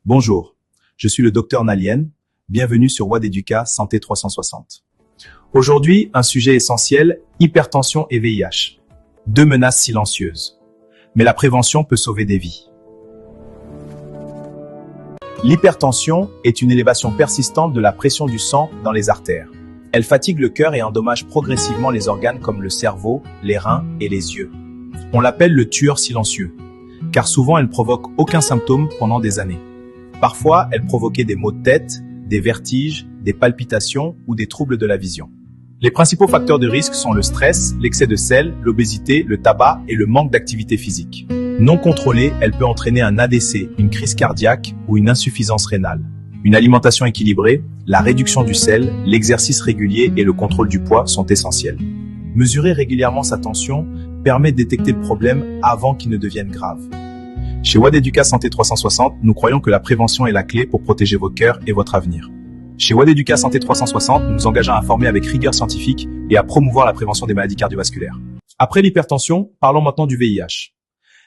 Bonjour, je suis le docteur Nalien. Bienvenue sur WAD-EDUCA Santé 360. Aujourd'hui, un sujet essentiel, hypertension et VIH. Deux menaces silencieuses. Mais la prévention peut sauver des vies. L'hypertension est une élévation persistante de la pression du sang dans les artères. Elle fatigue le cœur et endommage progressivement les organes comme le cerveau, les reins et les yeux. On l'appelle le tueur silencieux, car souvent elle ne provoque aucun symptôme pendant des années. Parfois, elle provoquait des maux de tête, des vertiges, des palpitations ou des troubles de la vision. Les principaux facteurs de risque sont le stress, l'excès de sel, l'obésité, le tabac et le manque d'activité physique. Non contrôlée, elle peut entraîner un ADC, une crise cardiaque ou une insuffisance rénale. Une alimentation équilibrée, la réduction du sel, l'exercice régulier et le contrôle du poids sont essentiels. Mesurer régulièrement sa tension permet de détecter le problème avant qu'il ne devienne grave. Chez WAD-EDUCA Santé 360, nous croyons que la prévention est la clé pour protéger votre cœur et votre avenir. Chez WAD-EDUCA Santé 360, nous nous engageons à informer avec rigueur scientifique et à promouvoir la prévention des maladies cardiovasculaires. Après l'hypertension, parlons maintenant du VIH.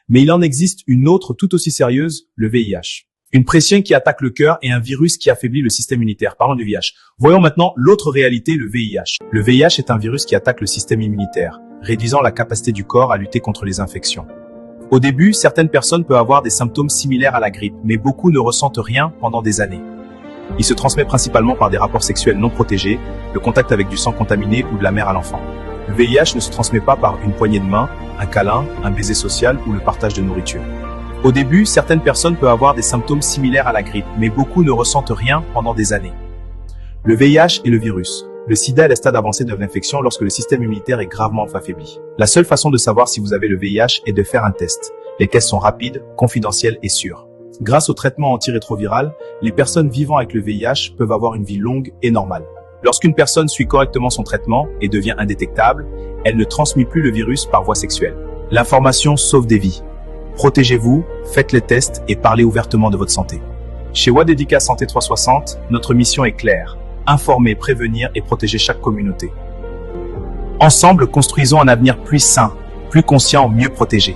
Mais il en existe une autre tout aussi sérieuse, le VIH. Une pression qui attaque le cœur et un virus qui affaiblit le système immunitaire. Parlons du VIH. Voyons maintenant l'autre réalité, le VIH. Le VIH est un virus qui attaque le système immunitaire, réduisant la capacité du corps à lutter contre les infections. Au début, certaines personnes peuvent avoir des symptômes similaires à la grippe, mais beaucoup ne ressentent rien pendant des années. Il se transmet principalement par des rapports sexuels non protégés, le contact avec du sang contaminé ou de la mère à l'enfant. Le VIH ne se transmet pas par une poignée de main, un câlin, un baiser social ou le partage de nourriture. Au début, certaines personnes peuvent avoir des symptômes similaires à la grippe, mais beaucoup ne ressentent rien pendant des années. Le VIH est le virus. Le sida est le stade avancé de l'infection lorsque le système immunitaire est gravement affaibli. La seule façon de savoir si vous avez le VIH est de faire un test. Les tests sont rapides, confidentiels et sûrs. Grâce au traitement antirétroviral, les personnes vivant avec le VIH peuvent avoir une vie longue et normale. Lorsqu'une personne suit correctement son traitement et devient indétectable, elle ne transmet plus le virus par voie sexuelle. L'information sauve des vies. Protégez-vous, faites les tests et parlez ouvertement de votre santé. Chez WAD-EDUCA Santé 360, notre mission est claire. Informer, prévenir et protéger chaque communauté. Ensemble, construisons un avenir plus sain, plus conscient, mieux protégé.